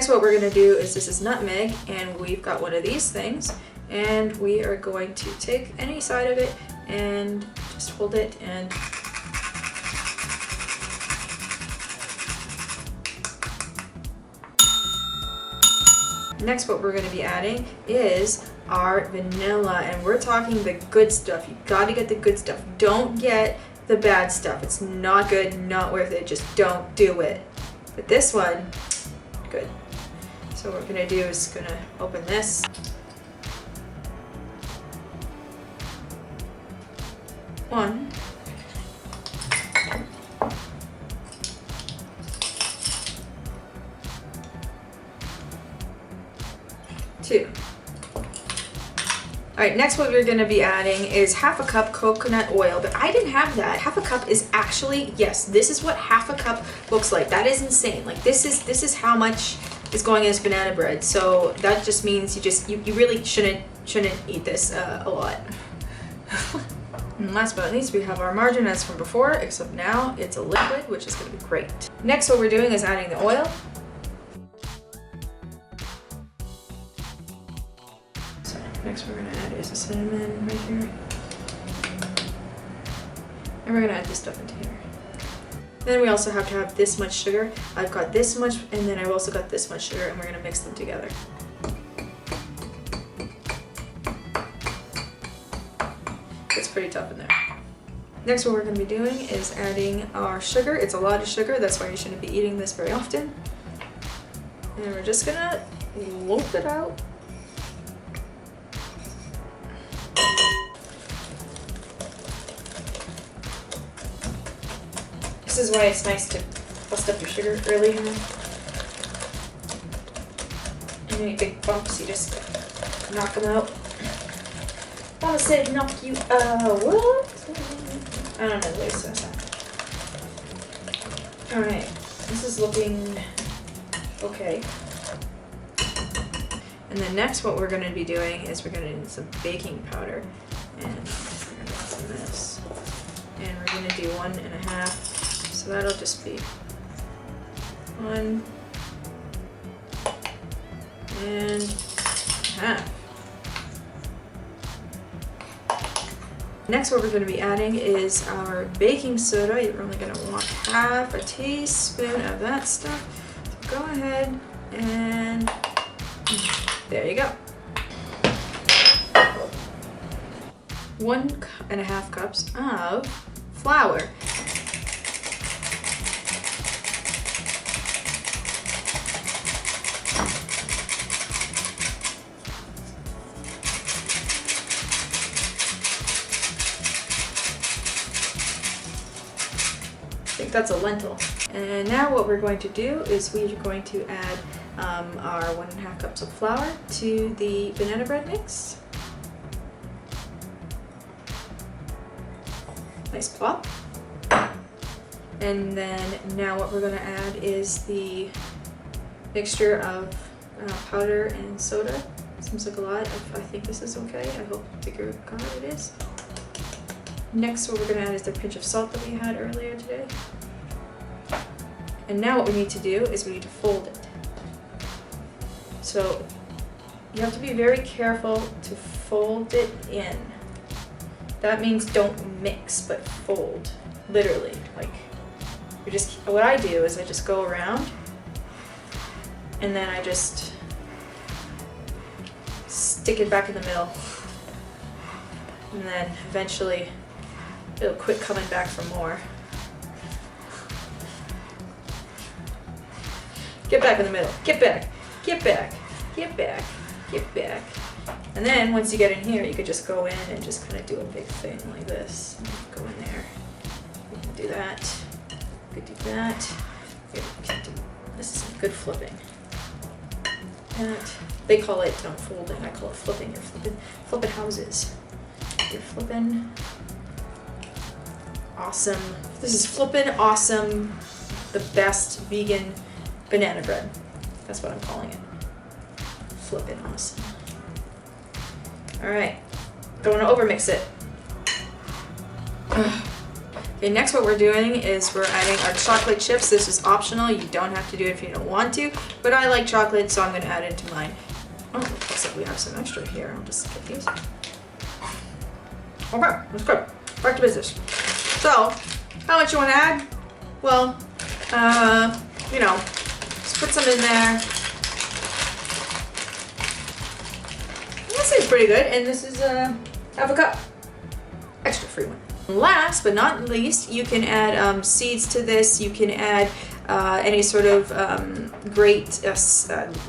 Next what we're gonna do is, this is nutmeg, and we've got one of these things, and we are going to take any side of it and just hold it and next what we're going to be adding is our vanilla, and we're talking the good stuff. You got to get the good stuff. Don't get the bad stuff. It's not good, not worth it. Just don't do it. But this one, good. So what we're going to do is going to open this. One. Two. Alright, next what we're going to be adding is half a cup coconut oil, but I didn't have that. Half a cup is actually, yes, this is what half a cup looks like. That is insane. Like this is how much is going in this banana bread. So that just means you really shouldn't eat this a lot. And last but not least, we have our margarine as from before, except now it's a liquid, which is going to be great. Next what we're doing is adding the oil. So next we're going to add is the cinnamon right here. And we're going to add this stuff into here. Then we also have to have this much sugar. I've got this much, and then I've also got this much sugar, and we're going to mix them together. It's pretty tough in there. Next what we're going to be doing is adding our sugar. It's a lot of sugar, that's why you shouldn't be eating this very often. And we're just going to lump it out. This is why it's nice to bust up your sugar early. And any big bumps, you just knock them out. Mama said knock you out. What? I don't know the way to say that. Alright, this is looking okay. And then next what we're going to be doing is we're going to need some baking powder. And we're going to add some of this. And we're going to do 1.5. So that'll just be 1.5. Next what we're going to be adding is our baking soda. You're only going to want half a teaspoon of that stuff. So go ahead and there you go. 1.5 cups of flour. I think that's a lentil. And now what we're going to do is we're going to add our 1.5 cups of flour to the banana bread mix. Nice plop. And then now what we're going to add is the mixture of powder and soda. Seems like a lot. I think this is okay. I hope bigger color it is. Next what we're going to add is the pinch of salt that we had earlier today. And now what we need to do is we need to fold it. So you have to be very careful to fold it in. That means don't mix, but fold. Literally. Like, what I do is I just go around and then I just stick it back in the middle. And then eventually it'll quit coming back for more. Get back in the middle. Get back. Get back. Get back. Get back. And then once you get in here, you could just go in and just kind of do a big thing like this. Go in there. You can do that. You could do that. This is good flipping. That. They call it folding. I call it flipping. You're flipping houses. You're flipping. Awesome. This is flippin' awesome. The best vegan banana bread. That's what I'm calling it. Flippin' awesome. Alright. Don't want to overmix it. Okay, next what we're doing is we're adding our chocolate chips. This is optional. You don't have to do it if you don't want to, but I like chocolate, so I'm going to add it to mine. Oh, looks like we have some extra here. I'll just get these. Okay, that's good. Back to business. So, how much you want to add? Well, you know, just put some in there. That seems pretty good, and this is half a cup. Extra free one. Last but not least, you can add seeds to this. You can add any sort of great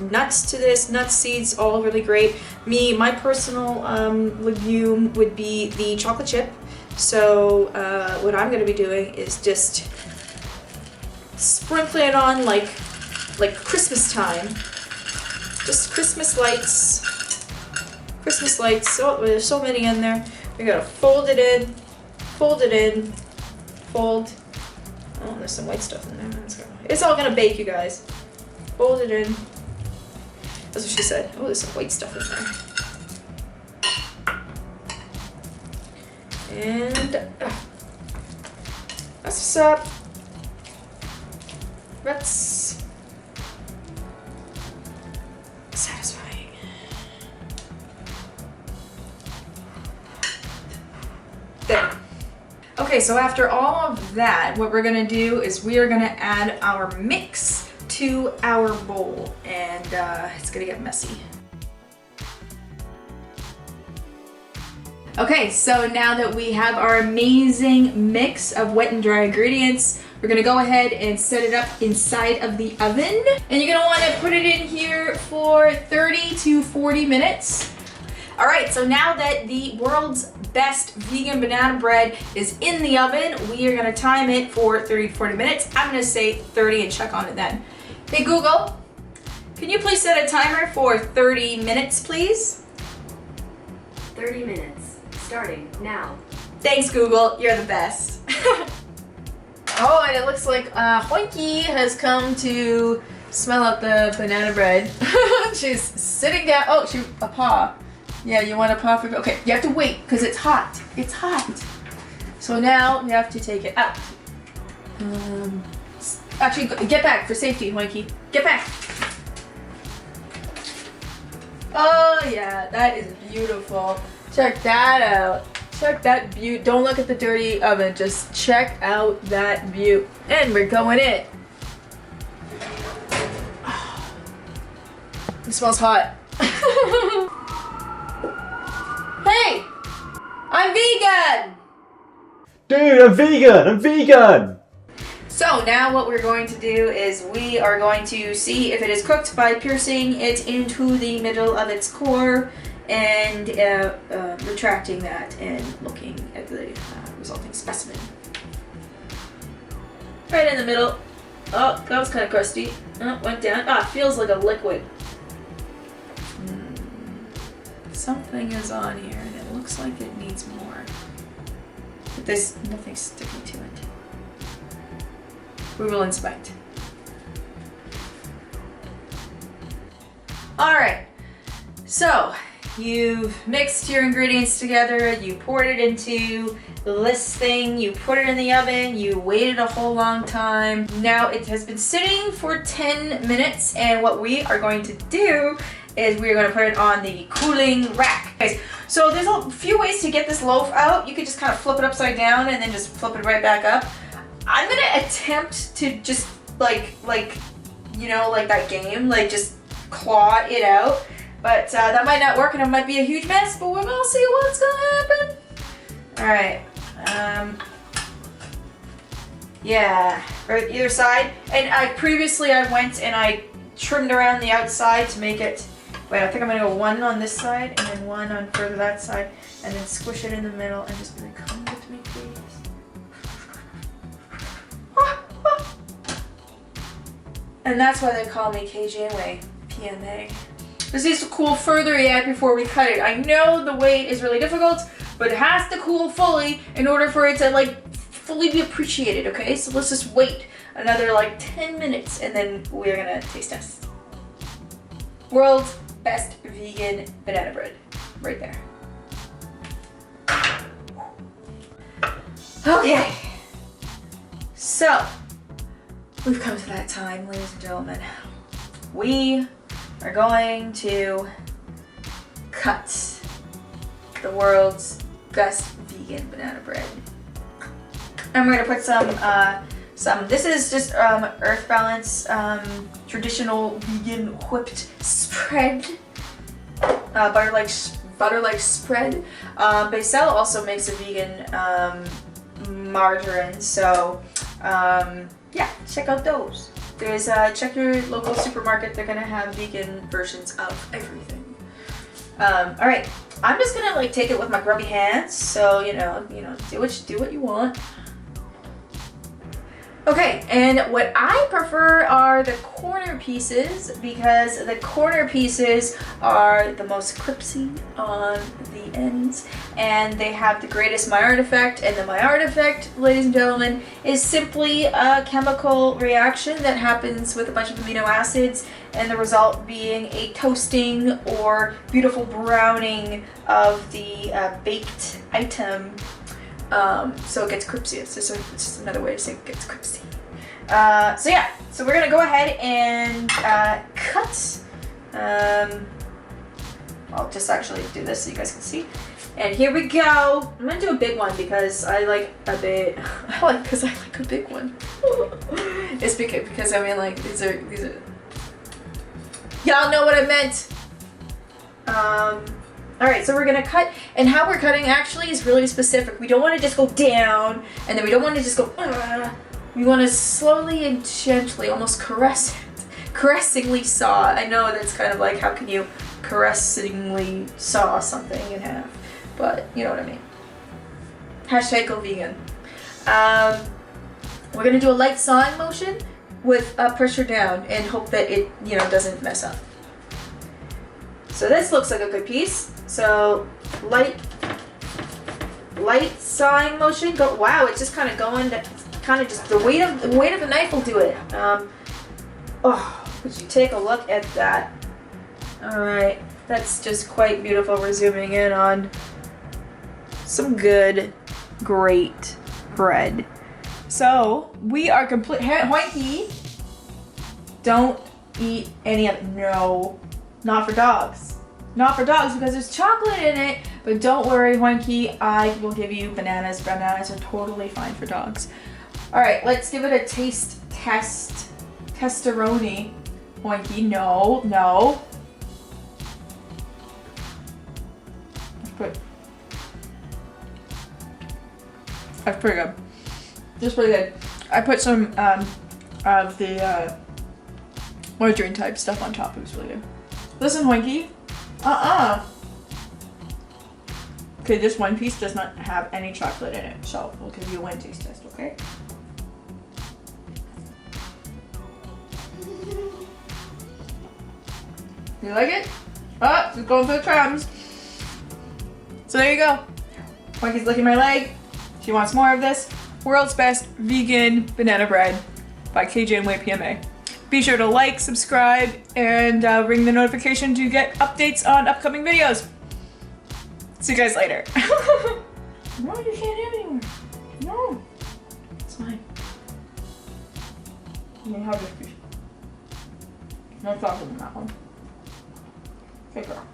nuts to this. Nuts, seeds, all really great. My personal legume would be the chocolate chip. So what I'm going to be doing is just sprinkling it on like Christmas time. Just Christmas lights. Christmas lights. Oh, there's so many in there. We gotta fold it in. Fold it in. Fold. Oh, there's some white stuff in there. It's all gonna bake, you guys. Fold it in. That's what she said. Oh, there's some white stuff in there. And that's what's up. That's satisfying. There. Okay, so after all of that, what we're gonna do is we are gonna add our mix to our bowl, and it's gonna get messy. Okay, so now that we have our amazing mix of wet and dry ingredients, we're gonna go ahead and set it up inside of the oven. And you're gonna wanna put it in here for 30 to 40 minutes. All right, so now that the world's best vegan banana bread is in the oven, we are gonna time it for 30 to 40 minutes. I'm gonna say 30 and check on it then. Hey Google, can you please set a timer for 30 minutes, please? 30 minutes, starting now. Thanks Google, you're the best. Oh, and it looks like Hoinky has come to smell out the banana bread. She's sitting down. Oh, a paw. Yeah, you want a paw for? Okay, you have to wait because it's hot. It's hot. So now we have to take it out. Actually, get back for safety, Hoinky. Get back. Oh yeah, that is beautiful. Check that out. Check that view. Don't look at the dirty oven. Just check out that view. And we're going in. It smells hot. Hey! I'm vegan! Dude, I'm vegan! I'm vegan! So now what we're going to do is we are going to see if it is cooked by piercing it into the middle of its core and retracting that and looking at the resulting specimen. Right in the middle. Oh, that was kind of crusty. Oh, went down. Ah, feels like a liquid. Something is on here and it looks like it needs more. But there's nothing sticking to it. We will inspect. Alright, so you've mixed your ingredients together, you poured it into this thing, you put it in the oven, you waited a whole long time. Now it has been sitting for 10 minutes and what we are going to do is we're going to put it on the cooling rack. Okay, so there's a few ways to get this loaf out. You could just kind of flip it upside down and then just flip it right back up. I'm going to attempt to just like you know, like that game, like just claw it out. But that might not work and it might be a huge mess, but we're going to see what's going to happen. Alright. Yeah, right either side. And previously I went and I trimmed around the outside to make it. Wait, I think I'm gonna go one on this side and then one on further that side and then squish it in the middle and just be like, come with me please. And that's why they call me KJanway, PMA. This needs to cool further yet before we cut it. I know the weight is really difficult, but it has to cool fully in order for it to like fully be appreciated, okay? So let's just wait another like 10 minutes and then we're gonna taste test. World's best vegan banana bread, right there. Okay, So, we've come to that time, ladies and gentlemen. We are going to cut the world's best vegan banana bread. And we're gonna put some, this is just Earth Balance traditional vegan whipped spread, butter-like spread. Becel also makes a vegan margarine, so yeah, check out those. There's check your local supermarket. They're gonna have vegan versions of everything. All right, I'm just gonna like take it with my grubby hands. So you know, do what you want. Okay, and what I prefer are the corner pieces because the corner pieces are the most crispy on the ends and they have the greatest Maillard effect. And the Maillard effect, ladies and gentlemen, is simply a chemical reaction that happens with a bunch of amino acids and the result being a toasting or beautiful browning of the baked item. So it gets crispy. It's just another way to say it gets crispy. So yeah, so we're gonna go ahead and cut. I'll just actually do this so you guys can see. And here we go. I'm gonna do a big one because I like a bit. I like a big one. It's because I mean like these are. Y'all know what I meant. Alright, so we're gonna cut, and how we're cutting actually is really specific. We don't want to just go down, and then we don't want to just go, we want to slowly and gently, almost caressingly saw. I know that's kind of like, how can you caressingly saw something in half? But, you know what I mean. Hashtag go vegan. We're gonna do a light sawing motion with pressure down, and hope that it, doesn't mess up. So this looks like a good piece. So light sawing motion. Go. Wow, it's just kind of going. Kind of just the weight of the knife will do it. Would you take a look at that? All right, that's just quite beautiful. We're zooming in on some good, great bread. So we are complete. Hoinky, don't eat any of it. No. Not for dogs. Not for dogs because there's chocolate in it. But don't worry, Hoinky. I will give you bananas. Bananas are totally fine for dogs. Alright, let's give it a taste test. Testeroni. Hoinky, no. That's pretty good. Just pretty good. I put some of the margarine type stuff on top. It was really good. Listen, Hoinky. Okay, this one piece does not have any chocolate in it, so we'll give you one taste test, okay? You like it? Oh, it's going for the crumbs. So there you go. Hoinky's licking my leg. She wants more of this. World's Best Vegan Banana Bread by KJ and Way PMA. Be sure to like, subscribe, and ring the notification to get updates on upcoming videos. See you guys later. No, you can't have anymore. No. It's fine. I'm gonna have this piece. No chocolate in that one. Okay, girl.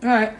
Alright.